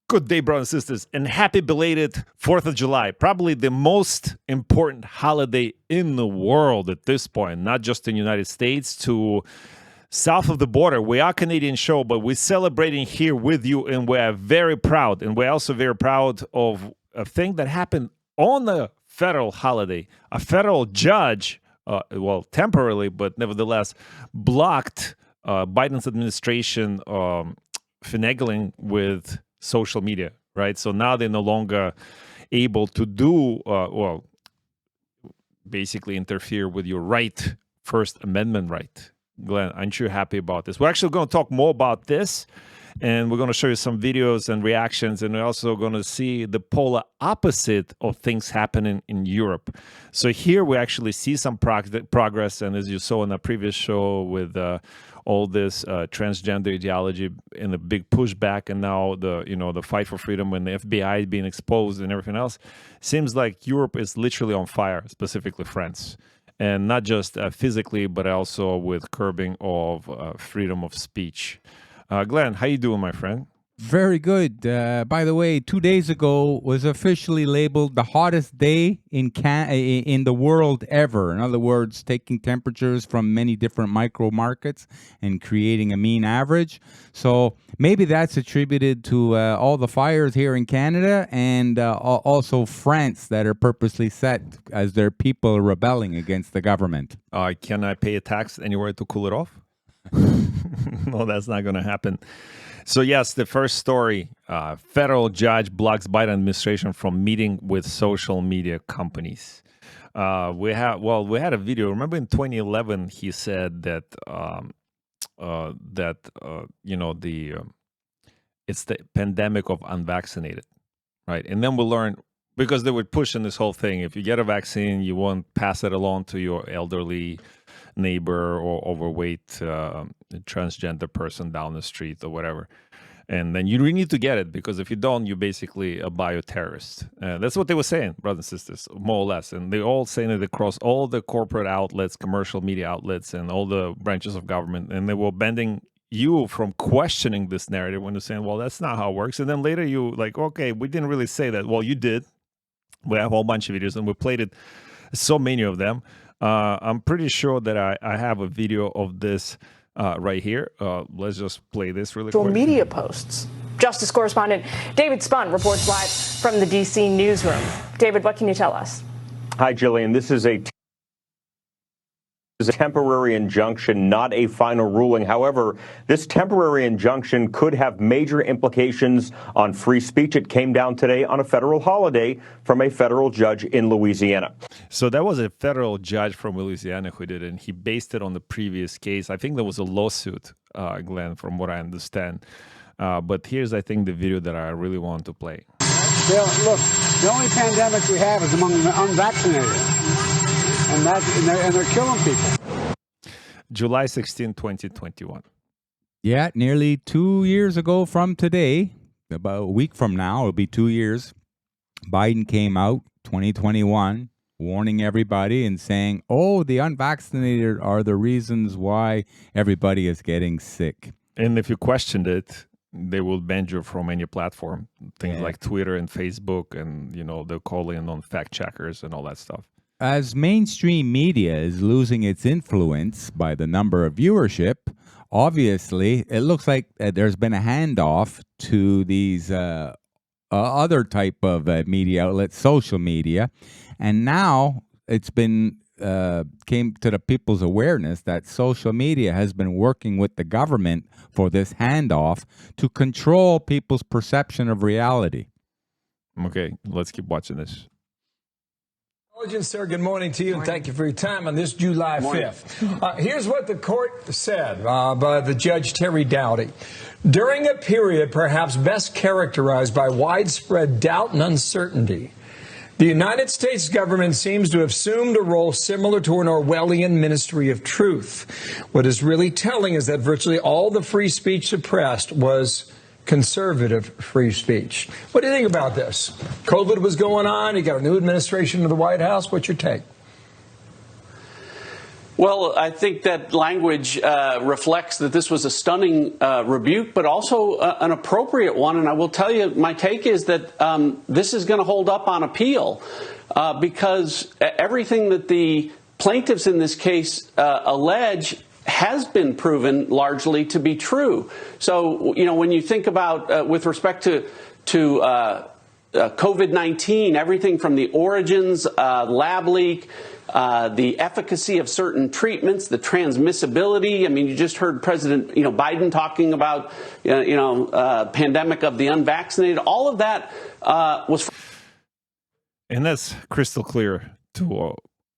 Good day, brothers and sisters, and happy belated 4th of July. Probably the most important holiday in the world at this point, not just in the United States, to south of the border. We are a Canadian show, but we're celebrating here with you, and we are very proud. And we're also very proud of a thing that happened on the federal holiday. A federal judge, well, temporarily, but nevertheless, blocked Biden's administration finagling with social media, right? So now they're no longer able to do, well, basically interfere with your right, First Amendment right. Glenn, aren't you happy about this? We're actually going to talk more about this, and we're going to show you some videos and reactions, and we're also going to see the polar opposite of things happening in Europe. So here we actually see some progress, and as you saw in a previous show with all this transgender ideology and the big pushback, and now the fight for freedom and the FBI being exposed and everything else, seems like Europe is literally on fire, specifically France. And not just physically, but also with curbing of freedom of speech. Glenn, how you doing, my friend? Very good. By the way, 2 days ago was officially labeled the hottest day in the world ever. In other words, taking temperatures from many different micro markets and creating a mean average. So maybe that's attributed to all the fires here in Canada and also France that are purposely set as their people rebelling against the government. Can I pay a tax anywhere to cool it off? No, that's not going to happen. So yes, the first story, federal judge blocks Biden administration from meeting with social media companies. We had a video. Remember in 2011, he said that it's the pandemic of unvaccinated, right? And then we learned, because they were pushing this whole thing, if you get a vaccine, you won't pass it along to your elderly neighbor or overweight transgender person down the street or whatever. And then you really need to get it, because if you don't, you're basically a bioterrorist. That's what they were saying, brothers and sisters, more or less. And they're all saying it across all the corporate outlets, commercial media outlets, and all the branches of government. And they were bending you from questioning this narrative when they're saying, well, that's not how it works. And then later you like, okay, we didn't really say that. Well, you did. We have a whole bunch of videos, and we played it, so many of them. I'm pretty sure that I have a video of this right here. Let's just play this really quick. Media posts. Justice correspondent David Spun reports live from the D.C. newsroom. David, what can you tell us? Hi, Jillian. This is a temporary injunction, not a final ruling. However, this temporary injunction could have major implications on free speech. It came down today on a federal holiday from a federal judge in Louisiana. So that was a federal judge from Louisiana who did it, and he based it on the previous case. I think there was a lawsuit, Glenn, from what I understand. But here's, I think, the video that I really want to play. Look, the only pandemic we have is among the unvaccinated. And they're killing people. July 16, 2021. Yeah, nearly 2 years ago from today, about a week from now, it'll be 2 years, Biden came out, 2021, warning everybody and saying, oh, the unvaccinated are the reasons why everybody is getting sick. And if you questioned it, they will ban you from any platform, things like Twitter and Facebook, and, they'll call in on fact checkers and all that stuff. As mainstream media is losing its influence by the number of viewership, obviously, it looks like there's been a handoff to these other type of media outlets, social media. And now it's been came to the people's awareness that social media has been working with the government for this handoff to control people's perception of reality. Okay, let's keep watching this. Sir, good morning to you, and thank you for your time on this July 5th. Here's what the court said by the Judge Terry Doughty. During a period perhaps best characterized by widespread doubt and uncertainty, the United States government seems to have assumed a role similar to an Orwellian ministry of truth. What is really telling is that virtually all the free speech suppressed was conservative free speech. What do you think about this? COVID was going on. You got a new administration in the White House. What's your take? Well, I think that language reflects that this was a stunning rebuke, but also an appropriate one. And I will tell you, my take is that this is going to hold up on appeal because everything that the plaintiffs in this case allege has been proven largely to be true. So, when you think about with respect to COVID-19, everything from the origins, lab leak, the efficacy of certain treatments, the transmissibility. I mean, you just heard President Biden talking about pandemic of the unvaccinated. All of that was. And that's crystal clear to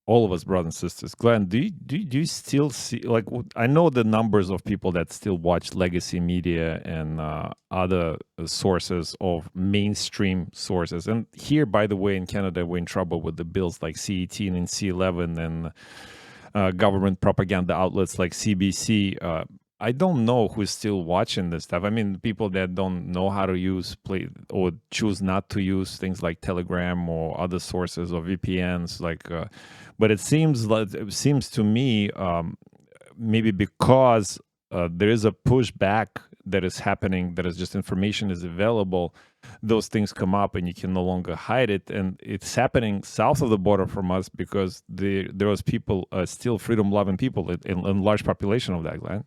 all of us, brothers and sisters. Glenn, do you still see, like, I know the numbers of people that still watch legacy media and other sources of mainstream sources. And here, by the way, in Canada, we're in trouble with the bills like C18 and C11 and government propaganda outlets like CBC. I don't know who's still watching this stuff. I mean, people that don't know how to use or choose not to use things like Telegram or other sources or VPNs. But it seems to me maybe because there is a pushback that is happening, that is just information is available, those things come up and you can no longer hide it. And it's happening south of the border from us because there was people, still freedom-loving people in large population of that, Glenn.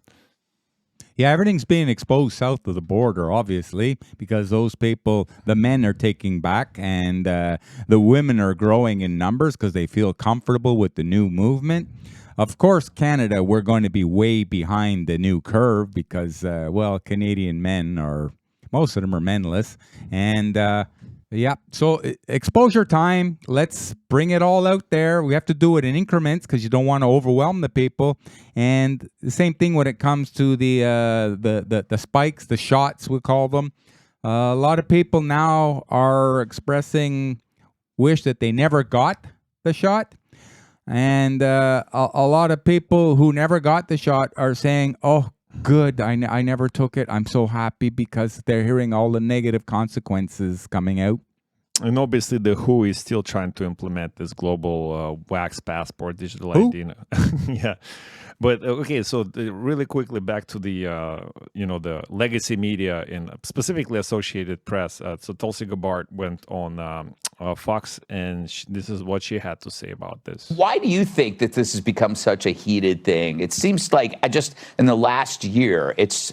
Yeah, everything's being exposed south of the border, obviously, because those people, the men are taking back and the women are growing in numbers because they feel comfortable with the new movement. Of course, Canada, we're going to be way behind the new curve because, Canadian men most of them are menless. And yeah, so exposure time, let's bring it all out there. We have to do it in increments because you don't want to overwhelm the people. And the same thing when it comes to the spikes, the shots, we call them. A lot of people now are expressing wish that they never got the shot. And a lot of people who never got the shot are saying, oh, good, I never took it. I'm so happy because they're hearing all the negative consequences coming out. And obviously the WHO is still trying to implement this global wax passport, digital ID. Yeah. But okay, so really quickly back to the the legacy media and specifically Associated Press. So Tulsi Gabbard went on Fox, and this is what she had to say about this. Why do you think that this has become such a heated thing? It seems like just in the last year, it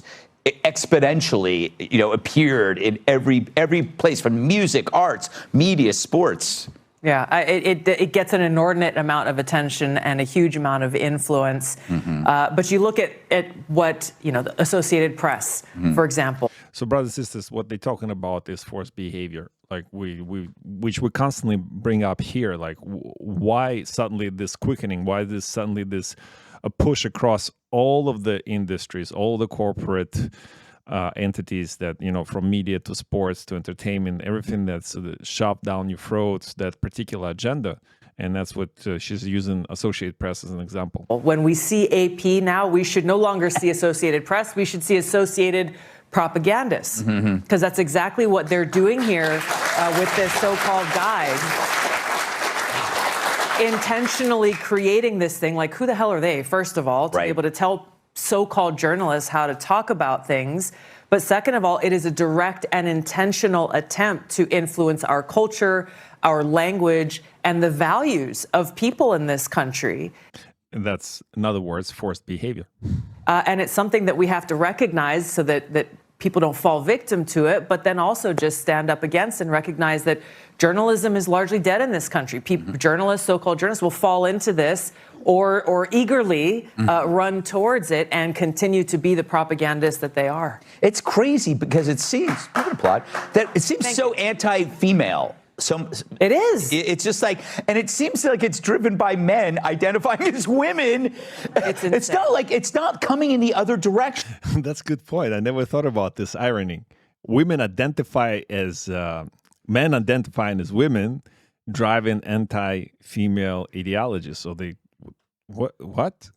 exponentially, appeared in every place, from music, arts, media, sports. Yeah, it gets an inordinate amount of attention and a huge amount of influence. Mm-hmm. But you look at what, the Associated Press, for example. So, brothers and sisters, what they're talking about is forced behavior, like which we constantly bring up here. Like, why suddenly this quickening? Why suddenly this a push across all of the industries, all the corporate entities that, from media to sports to entertainment, everything that's shoved down your throats, that particular agenda. And that's what she's using Associated Press as an example. When we see AP now, we should no longer see Associated Press. We should see Associated Propagandists, because that's exactly what they're doing here with this so-called guide. Intentionally creating this thing, like, who the hell are they, first of all, to be able to tell so-called journalists how to talk about things. But second of all, it is a direct and intentional attempt to influence our culture, our language, and the values of people in this country. And that's, in other words, forced behavior. And it's something that we have to recognize so that people don't fall victim to it, but then also just stand up against and recognize that journalism is largely dead in this country. Journalists, so-called journalists, will fall into this or eagerly run towards it and continue to be the propagandists that they are. It's crazy because it seems, you can applaud, that it seems so anti-female. It is. It's just like, and it seems like it's driven by men identifying as women. It's not like, it's not coming in the other direction. That's a good point. I never thought about this irony. Women identify as men identifying as women, driving anti-female ideology. So they, what?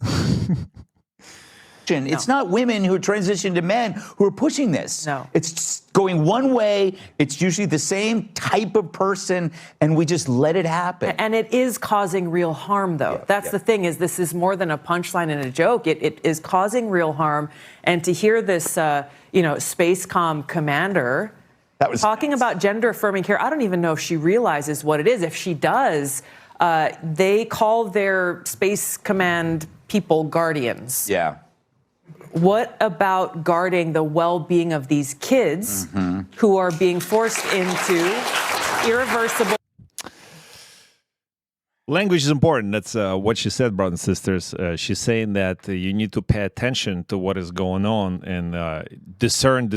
It's not women who transition to men who are pushing this. No. It's going one way. It's usually the same type of person, and we just let it happen. And it is causing real harm, though. That's the thing, is this is more than a punchline and a joke. It is causing real harm. And to hear this, Spacecom commander talking about gender affirming care, I don't even know if she realizes what it is. If she does, they call their Space Command people guardians. Yeah. What about guarding the well-being of these kids who are being forced into irreversible... Language is important. That's what she said, brothers and sisters. She's saying that you need to pay attention to what is going on and discern.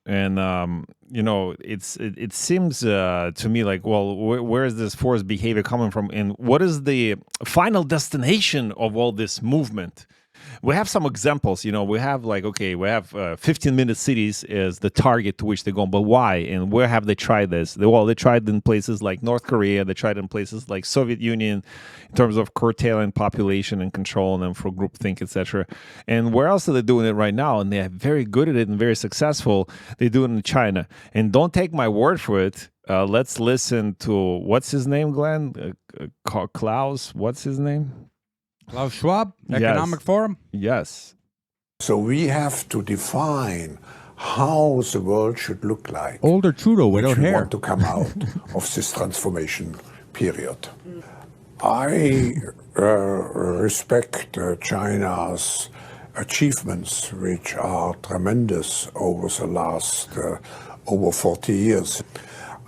And, it seems to me like, well, where is this forced behavior coming from? And what is the final destination of all this movement? We have some examples, we have 15-minute cities as the target to which they're going, but why? And where have they tried this? They tried in places like North Korea, they tried in places like Soviet Union in terms of curtailing population and controlling them for groupthink, etc. And where else are they doing it right now? And they're very good at it and very successful. They do it in China. And don't take my word for it. Let's listen to, what's his name, Glenn? Klaus, what's his name? Klaus Schwab, Economic Forum? Yes. So we have to define how the world should look like. Older Trudeau without hair. We want to come out of this transformation period. I respect China's achievements, which are tremendous over the last over 40 years.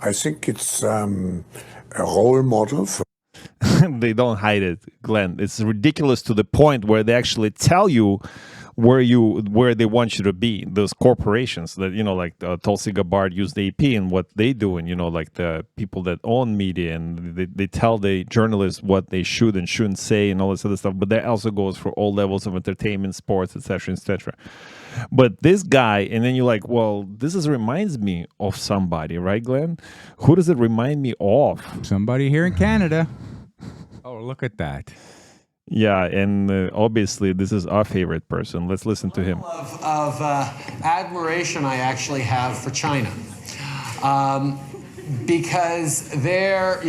I think it's a role model for They don't hide it, Glenn. It's ridiculous to the point where they actually tell you where they want you to be. Those corporations that, like Tulsi Gabbard used AP and what they do, and, like the people that own media, and they tell the journalists what they should and shouldn't say and all this other stuff. But that also goes for all levels of entertainment, sports, etc., etc. But this guy, and then you're like, well, reminds me of somebody, right, Glenn? Who does it remind me of? Somebody here in Canada. Oh, look at that. Yeah, and obviously this is our favorite person. Let's listen to him. Of admiration I actually have for China, because their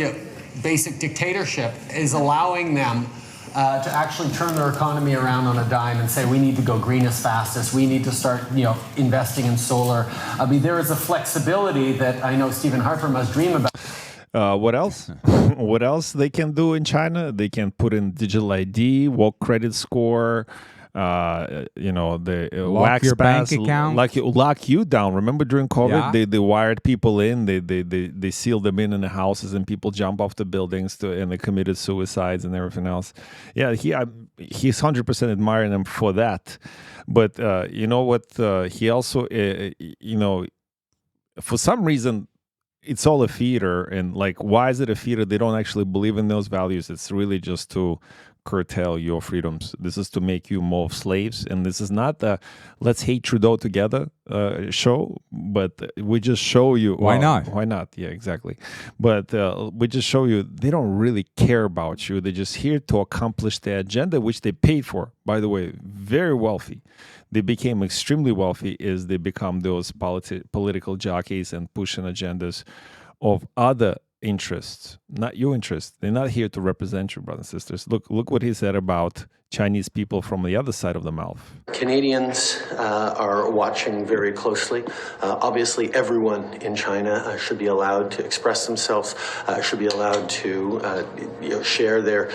basic dictatorship is allowing them to actually turn their economy around on a dime and say, we need to go green as fast as we need to start, investing in solar. I mean, there is a flexibility that I know Stephen Harper must dream about. What else? What else they can do in China? They can put in digital ID, work credit score, the lock your pass, bank account, lock you down. Remember during COVID, they wired people in, they sealed them in the houses, and people jump off the buildings and they committed suicides and everything else. Yeah, he's 100% admiring them for that. But you know what? He also, for some reason, it's all a theater. And why is it a theater? They don't actually believe in those values. It's really just to curtail your freedoms. This is to make you more slaves. And this is not the let's hate Trudeau together show, but we just show you. Why not? Why not? Yeah, exactly. But we just show you they don't really care about you. They're just here to accomplish their agenda, which they paid for. By the way, very wealthy. They became extremely wealthy as they become those political jockeys and pushing agendas of other interests, not your interests. They're not here to represent you, brothers and sisters. Look what he said about Chinese people from the other side of the mouth. Canadians are watching very closely. Obviously, everyone in China should be allowed to express themselves, should be allowed to share their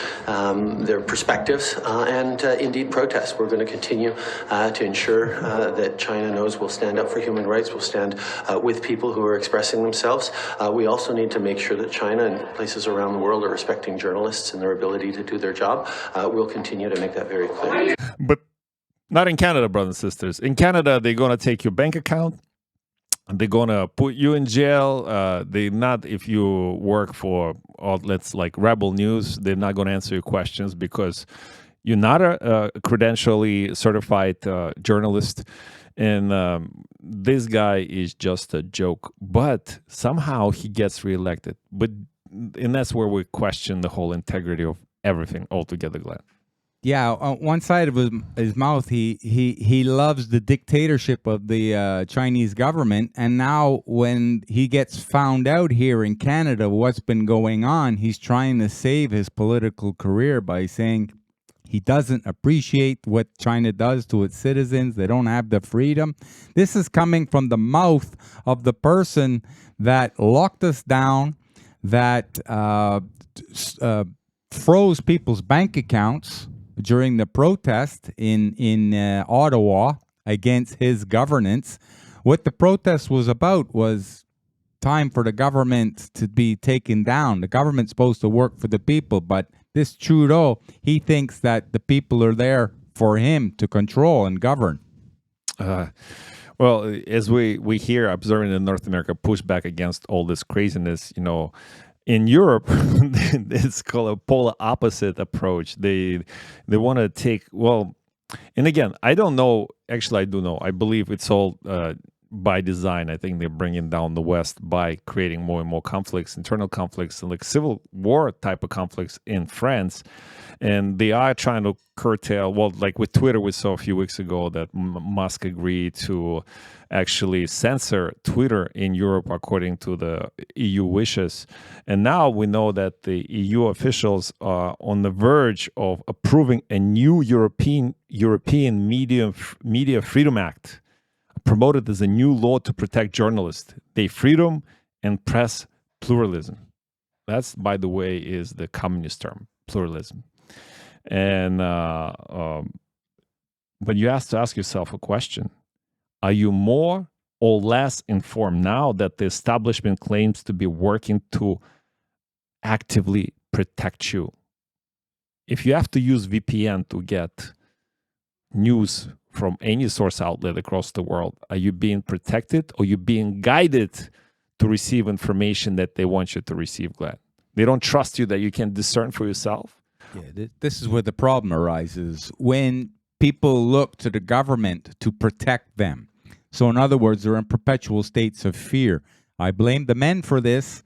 perspectives and indeed protest. We're going to continue to ensure that China knows we'll stand up for human rights, we'll stand with people who are expressing themselves. We also need to make sure that China and places around the world are respecting journalists and their ability to do their job. We'll continue to make that very clear. But not in Canada, brothers and sisters. In Canada, they're going to take your bank account. They're going to put you in jail. They're not, if you work for outlets like Rebel News, they're not going to answer your questions because you're not a credentially certified journalist. And this guy is just a joke. But somehow he gets reelected. And that's where we question the whole integrity of everything altogether, Glenn. Yeah, on one side of his mouth, he loves the dictatorship of the Chinese government, and now when he gets found out here in Canada what's been going on, he's trying to save his political career by saying he doesn't appreciate what China does to its citizens. They don't have the freedom. This is coming from the mouth of the person that locked us down, that froze people's bank accounts during the protest in Ottawa against his governance. What the protest was about was time for the government to be taken down. The government's supposed to work for the people, but this Trudeau, he thinks that the people are there for him to control and govern. Well, as we hear, observing in North America, push back against all this craziness, in Europe, it's called a polar opposite approach. They want to take, and again, I don't know. Actually, I do know. I believe it's all by design. I think they're bringing down the West by creating more and more conflicts, internal conflicts, and like civil war type of conflicts in France. And they are trying to curtail, like with Twitter, we saw a few weeks ago that Musk agreed to actually censor Twitter in Europe according to the EU wishes. And now we know that the EU officials are on the verge of approving a new European Media Freedom Act, promoted as a new law to protect journalists, their freedom and press pluralism. That's, by the way, is the communist term, pluralism. And but you have to ask yourself a question. Are you more or less informed now that the establishment claims to be working to actively protect you? If you have to use VPN to get news from any source outlet across the world, are you being protected or are you being guided to receive information that they want you to receive, Glad? They don't trust you that you can discern for yourself? Yeah, this is where the problem arises. When people look to the government to protect them. So in other words, they're in perpetual states of fear. I blame the men for this.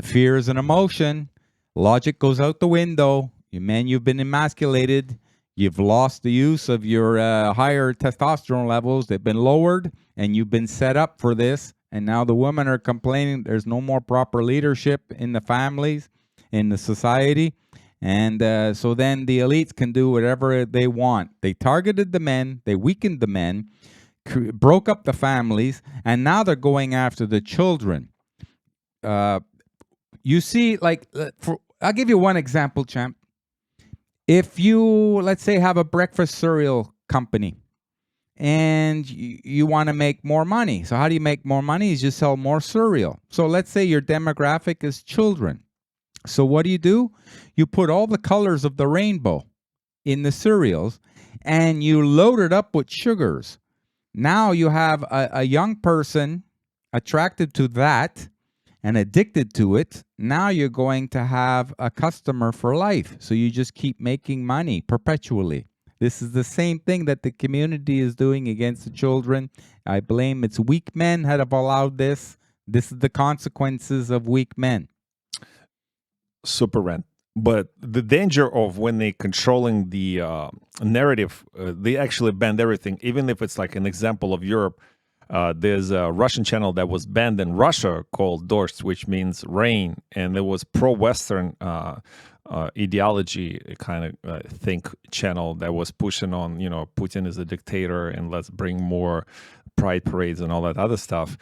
Fear is an emotion. Logic goes out the window. You men, you've been emasculated. You've lost the use of your higher testosterone levels. They've been lowered, and you've been set up for this. And now the women are complaining there's no more proper leadership in the families, in the society. And so then the elites can do whatever they want. They targeted the men. They weakened the men, broke up the families, and now they're going after the children. You see, I'll give you one example, champ. If you, let's say, have a breakfast cereal company and you want to make more money. So how do you make more money? Is you sell more cereal. So let's say your demographic is children. So what do? You put all the colors of the rainbow in the cereals and you load it up with sugars. Now you have a young person attracted to that and addicted to it. Now you're going to have a customer for life. So you just keep making money perpetually. This is the same thing that the community is doing against the children. I blame it's weak men that have allowed this. This is the consequences of weak men. Super rent. But the danger of when they controlling the narrative, they actually banned everything, even if it's like an example of Europe. There's a Russian channel that was banned in Russia called Dождь, which means rain, and it was pro-Western ideology kind of think channel that was pushing on, Putin is a dictator and let's bring more pride parades and all that other stuff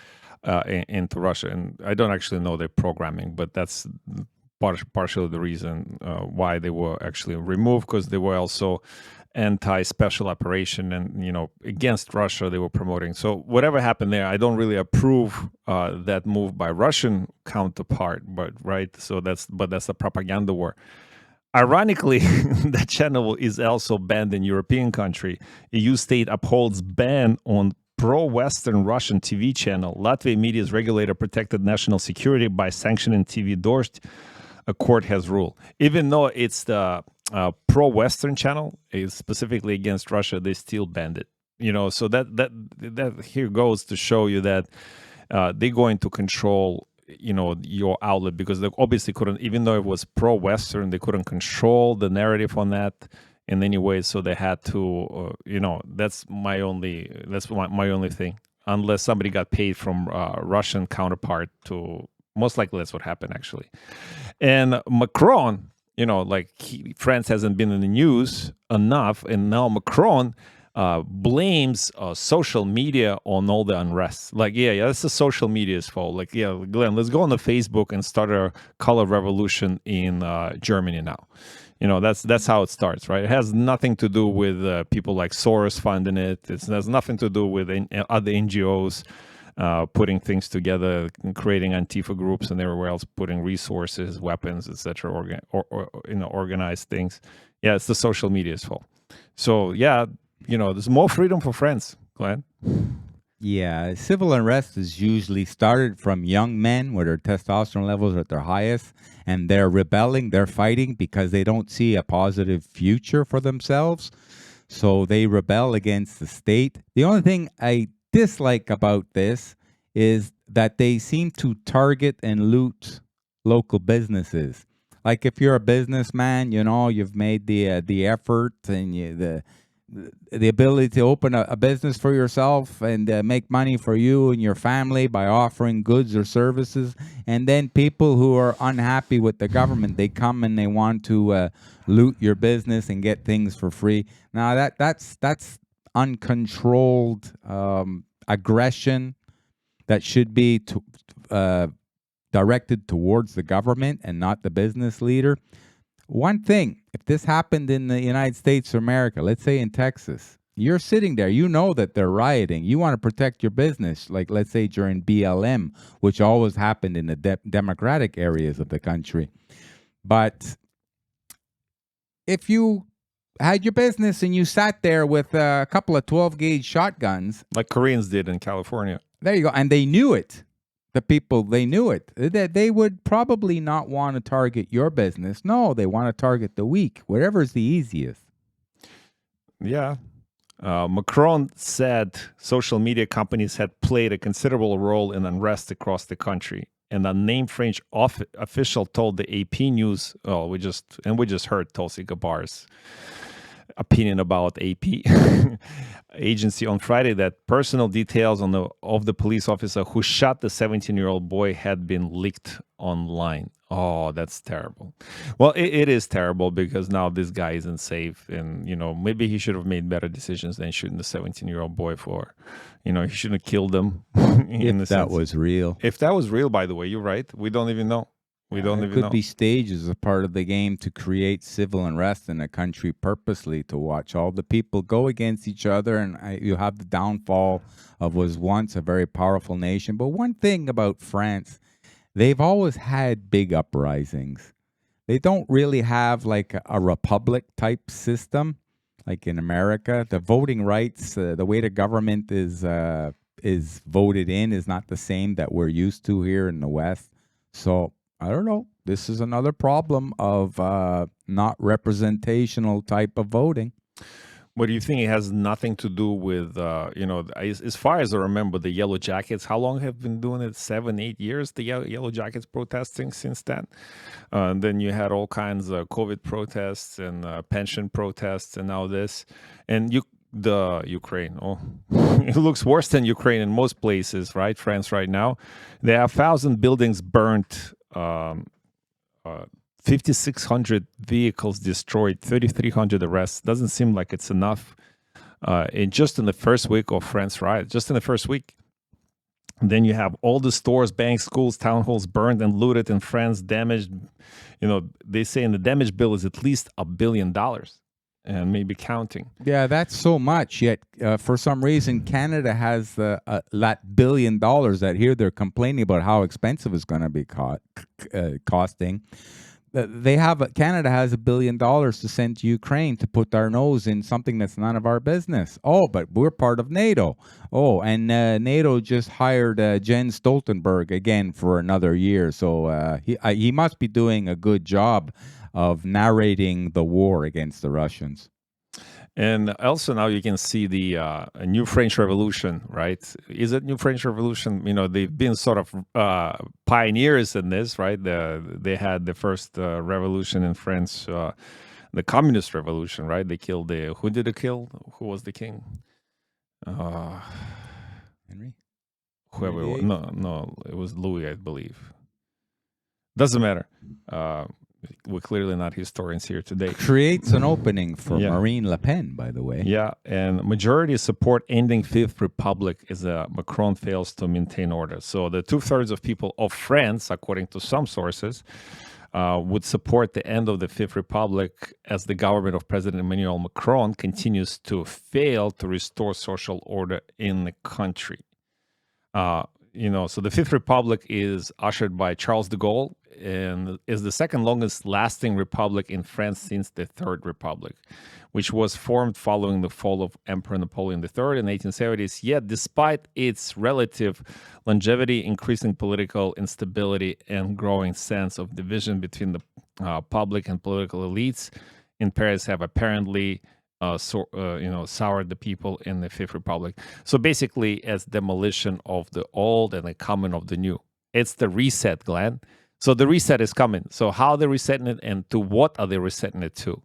into Russia. And I don't actually know their programming, but that's partially the reason why they were actually removed, because they were also anti-special operation and, against Russia they were promoting. So whatever happened there, I don't really approve that move by Russian counterpart, but right. So that's a propaganda war. Ironically, that channel is also banned in European country. EU state upholds ban on pro-Western Russian TV channel. Latvia media's regulator protected national security by sanctioning TV Dождь, a court has ruled. Even though it's the pro-Western channel, is specifically against Russia, they still banned it. So that here goes to show you that they're going to control, your outlet, because they obviously couldn't, even though it was pro-Western, they couldn't control the narrative on that. in any way. So they had to, that's my only thing. Unless somebody got paid from Russian counterpart to, most likely that's what happened actually. And Macron, France hasn't been in the news enough, and now Macron blames social media on all the unrest. That's the social media's fault. Glenn, let's go on the Facebook and start a color revolution in Germany now. That's how it starts, right? It has nothing to do with people like Soros funding it. It has nothing to do with other NGOs putting things together, and creating Antifa groups and everywhere else, putting resources, weapons, etc., organized things. Yeah, it's the social media's fault. So there's more freedom for France, Glenn. Yeah, civil unrest is usually started from young men where their testosterone levels are at their highest, and they're rebelling, they're fighting because they don't see a positive future for themselves. So they rebel against the state. The only thing I dislike about this is that they seem to target and loot local businesses. Like if you're a businessman, you've made the effort and the ability to open a business for yourself and make money for you and your family by offering goods or services. And then people who are unhappy with the government, they come and they want to loot your business and get things for free. Now that's uncontrolled aggression that should be directed towards the government and not the business leader. One thing, if this happened in the United States of America, let's say in Texas, you're sitting there, that they're rioting. You want to protect your business, like let's say during BLM, which always happened in the democratic areas of the country. But if you had your business and you sat there with a couple of 12-gauge shotguns. Like Koreans did in California. There you go. And they knew it. The people, they knew it. They would probably not want to target your business. No, they want to target the weak, whatever's the easiest. Yeah. Macron said social media companies had played a considerable role in unrest across the country. And a named French official told the AP News, we just heard Tulsi Gabbard's opinion about AP agency on Friday, that personal details of the police officer who shot the 17-year-old boy had been leaked online. Oh, that's terrible. Well, it is terrible because now this guy isn't safe, and maybe he should have made better decisions than shooting the 17-year-old boy for. He shouldn't have killed him. If that was real. If that was real, by the way, you're right. We don't even know. It could be staged as a part of the game to create civil unrest in a country purposely, to watch all the people go against each other, and you have the downfall of what was once a very powerful nation. But one thing about France, they've always had big uprisings. They don't really have like a republic type system like in America. The voting rights, the way the government is voted in is not the same that we're used to here in the West. So I don't know. This is another problem of not representational type of voting. What do you think? It has nothing to do with, as far as I remember, the Yellow Jackets, how long have been doing it? 7-8 years, the Yellow Jackets protesting since then. And then you had all kinds of COVID protests and pension protests and now this. And the Ukraine, it looks worse than Ukraine in most places, right? France right now. There are 1,000 buildings burnt, 5,600 vehicles destroyed, 3,300 arrests. Doesn't seem like it's enough. In the first week of France riot, just in the first week. And then you have all the stores, banks, schools, town halls burned and looted in France, damaged. They say in the damage bill is at least $1 billion. And maybe counting. Yeah, that's so much. Yet, for some reason, Canada has that $1 billion that here they're complaining about how expensive it's going to be costing. Canada has $1 billion to send to Ukraine to put our nose in something that's none of our business. Oh, but we're part of NATO. Oh, and NATO just hired Jens Stoltenberg again for another year. So he must be doing a good job of narrating the war against the Russians. And also now you can see the new French Revolution, right? Is it new French Revolution? They've been sort of pioneers in this, right? They had the first revolution in France the communist revolution, right? They killed who did it kill? Who was the king? Henry? Whoever it was. Louis No, it was Louis, I believe. Doesn't matter. We're clearly not historians here today. Creates an opening for Yeah. Marine Le Pen, by the way. Yeah, and majority support ending Fifth Republic as Macron fails to maintain order. So the 2/3 of people of France, according to some sources, would support the end of the Fifth Republic as the government of President Emmanuel Macron continues to fail to restore social order in the country. So the Fifth Republic is ushered by Charles de Gaulle and is the second longest lasting republic in France since the Third Republic, which was formed following the fall of Emperor Napoleon III in the 1870s. Yet, despite its relative longevity, increasing political instability, and growing sense of division between the public and political elites in Paris have apparently soured the people in the Fifth Republic. So basically, as demolition of the old and the coming of the new. It's the reset, Glenn. So the reset is coming. So how are they resetting it, and to what are they resetting it to?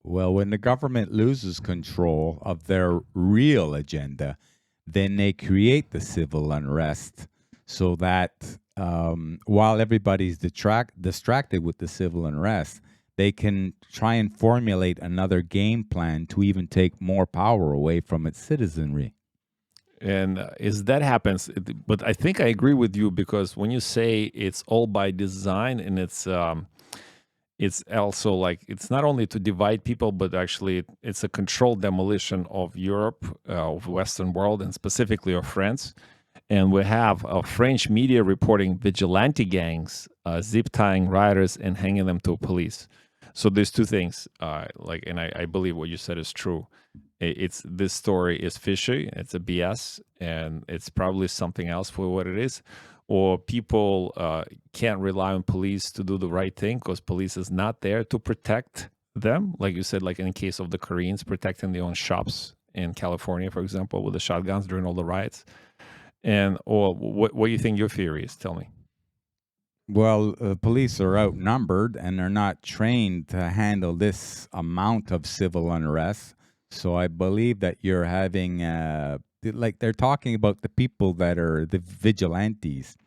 Well, when the government loses control of their real agenda, then they create the civil unrest so that while everybody's distracted with the civil unrest, they can try and formulate another game plan to even take more power away from its citizenry. And as that happens, but I think I agree with you, because when you say it's all by design, and it's also like it's not only to divide people, but actually it's a controlled demolition of Europe, of Western world, and specifically of France. And we have French media reporting vigilante gangs zip tying rioters and hanging them to police. So there's two things, and I believe what you said is true. This story is fishy. It's a BS, and it's probably something else for what it is. Or people can't rely on police to do the right thing because police is not there to protect them. Like you said, like in the case of the Koreans protecting their own shops in California, for example, with the shotguns during all the riots. Or what do you think your theory is? Tell me. Well, police are outnumbered and they're not trained to handle this amount of civil unrest. So I believe that you're having, they're talking about the people that are the vigilantes.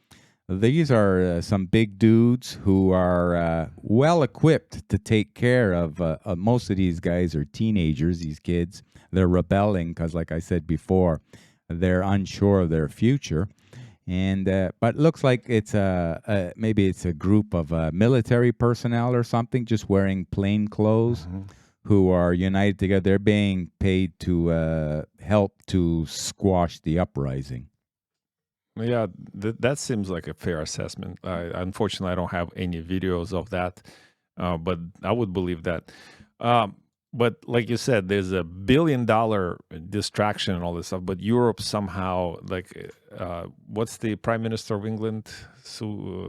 These are some big dudes who are well equipped to take care of most of these guys are teenagers, these kids. They're rebelling because, like I said before, they're unsure of their future. And but it looks like it's maybe it's a group of military personnel or something, just wearing plain clothes, who are united together. They're being paid to help to squash the uprising. Yeah, that seems like a fair assessment. Unfortunately, I don't have any videos of that, but I would believe that. But like you said, there's $1 billion distraction and all this stuff. But Europe somehow, what's the Prime Minister of England? Sunni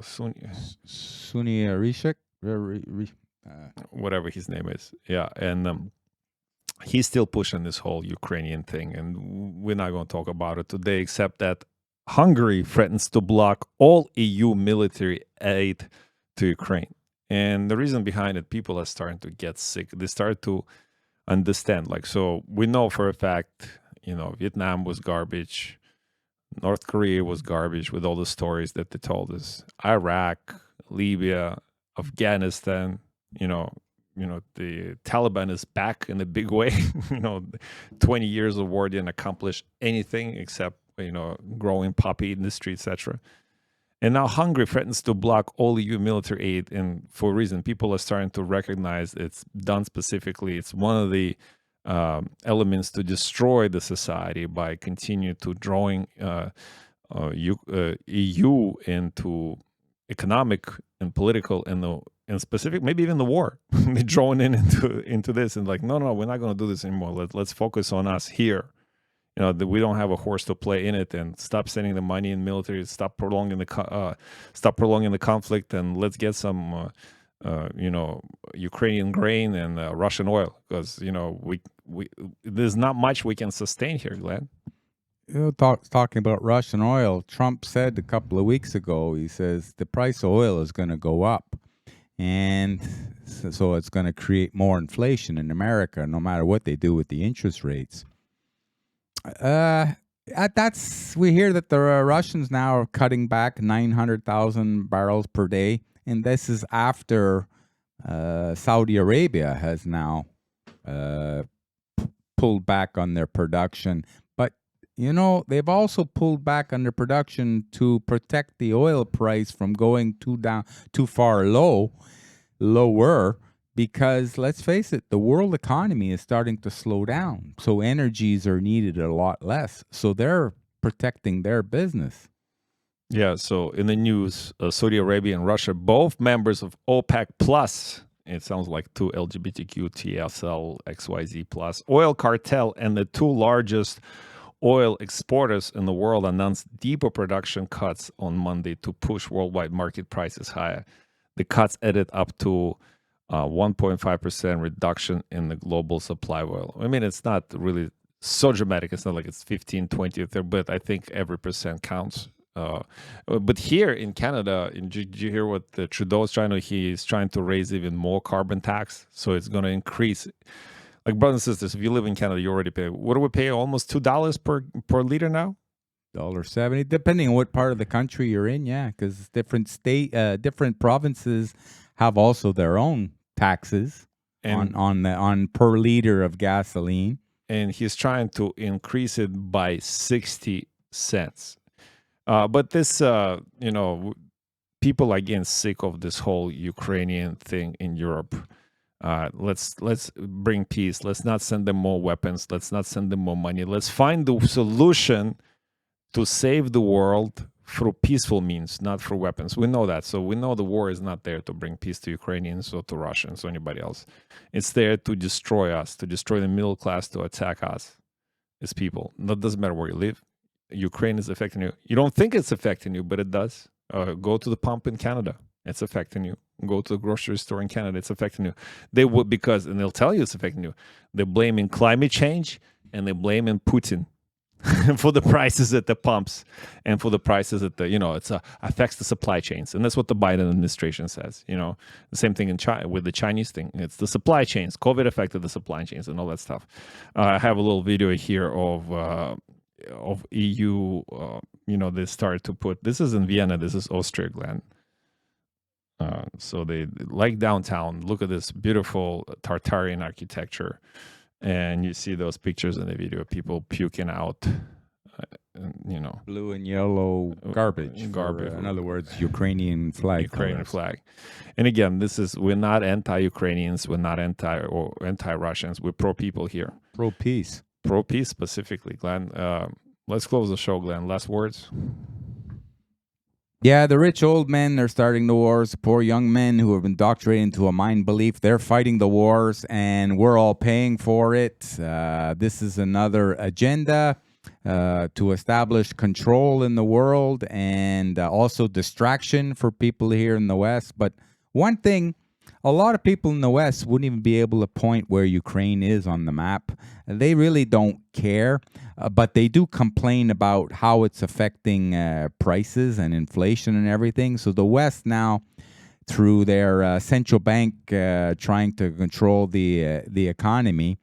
Rishik? Whatever his name is. Yeah, and he's still pushing this whole Ukrainian thing. And we're not going to talk about it today, except that Hungary threatens to block all EU military aid to Ukraine. And the reason behind it, people are starting to get sick. They start to understand. So we know for a fact, Vietnam was garbage. North Korea was garbage with all the stories that they told us. Iraq, Libya, Afghanistan, the Taliban is back in a big way. 20 years of war didn't accomplish anything except, growing poppy industry, etc. And now Hungary threatens to block all EU military aid, and for a reason. People are starting to recognize it's done specifically. It's one of the elements to destroy the society by continue to drawing EU into economic and political and specific, maybe even the war. They're drawing into this and no, we're not going to do this anymore. Let's focus on us here. That we don't have a horse to play in it, and stop sending the money in military, stop prolonging the conflict, and let's get some Ukrainian grain and Russian oil, because we there's not much we can sustain here, Glenn. Talking about Russian oil, Trump said a couple of weeks ago, he says the price of oil is going to go up. and so it's going to create more inflation in America, no matter what they do with the interest rates. We hear that the Russians now are cutting back 900,000 barrels per day, and this is after Saudi Arabia has now pulled back on their production. But, you know, they've also pulled back on their production to protect the oil price from going too far lower, because let's face it, the world economy is starting to slow down. So energies are needed a lot less. So they're protecting their business. Yeah, so in the news, Saudi Arabia and Russia, both members of OPEC Plus, it sounds like two LGBTQ, TSL, XYZ Plus, oil cartel, and the two largest oil exporters in the world announced deeper production cuts on Monday to push worldwide market prices higher. The cuts added up to 1.5% reduction in the global supply of oil. I mean, it's not really so dramatic. It's not like it's 15, 20, or 30, but I think every percent counts. But here in Canada, did you hear what Trudeau is trying to? He's trying to raise even more carbon tax, so it's going to increase. Like, brothers and sisters, if you live in Canada, you already pay. What do we pay? Almost $2 per liter now. $1.70, depending on what part of the country you're in. Yeah, because different provinces have also their own taxes on per liter of gasoline. And he's trying to increase it by 60 cents. But this, people are getting sick of this whole Ukrainian thing in Europe. Let's bring peace. Let's not send them more weapons. Let's not send them more money. Let's find the solution to save the world through peaceful means, not through weapons. We know that. So we know the war is not there to bring peace to Ukrainians or to Russians or anybody else. It's there to destroy us, to destroy the middle class, to attack us as people. That doesn't matter where you live. Ukraine is affecting you. You don't think it's affecting you, but it does. Go to the pump in Canada. It's affecting you. Go to the grocery store in Canada. It's affecting you. They would, and they'll tell you it's affecting you. They're blaming climate change and they're blaming Putin for the prices at the pumps and for the prices at the, it affects the supply chains. And that's what the Biden administration says. The same thing in China with the Chinese thing. It's the supply chains. COVID affected the supply chains and all that stuff. I have a little video here of EU, they started to put, this is in Vienna, this is Austria, Glenn. So they like downtown. Look at this beautiful Tartarian architecture. And you see those pictures in the video, people puking out, blue and yellow garbage. In other words, Ukrainian flag. Ukrainian flag. And again, we're not anti-Ukrainians. We're not anti-Russians. We're pro-people here. Pro-peace. Pro-peace specifically, Glenn. Let's close the show, Glenn. Last words? Yeah, the rich old men are starting the wars. The poor young men who have been indoctrinated into a mind belief, they're fighting the wars, and we're all paying for it. This is another agenda to establish control in the world and also distraction for people here in the West. But one thing, a lot of people in the West wouldn't even be able to point where Ukraine is on the map. They really don't care, but they do complain about how it's affecting prices and inflation and everything. So the West now, through their central bank trying to control the economy,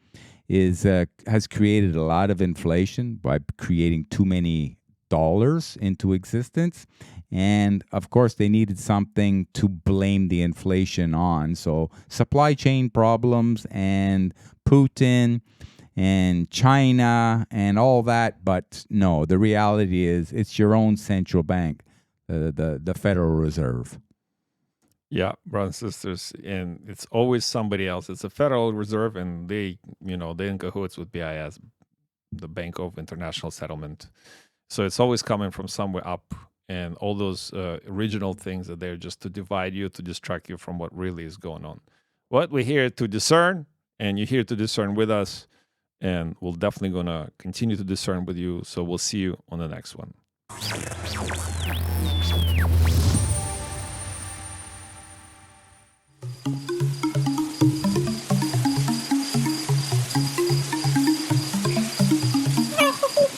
has created a lot of inflation by creating too many dollars into existence. And of course, they needed something to blame the inflation on. So supply chain problems and Putin and China and all that. But no, the reality is it's your own central bank, the Federal Reserve. Yeah, brothers and sisters, and it's always somebody else. It's the Federal Reserve, and they're in cahoots with BIS, the Bank of International Settlement. So it's always coming from somewhere up. And all those original things are there just to divide you, to distract you from what really is going on. But we're here to discern, and you're here to discern with us. And we're definitely going to continue to discern with you. So we'll see you on the next one.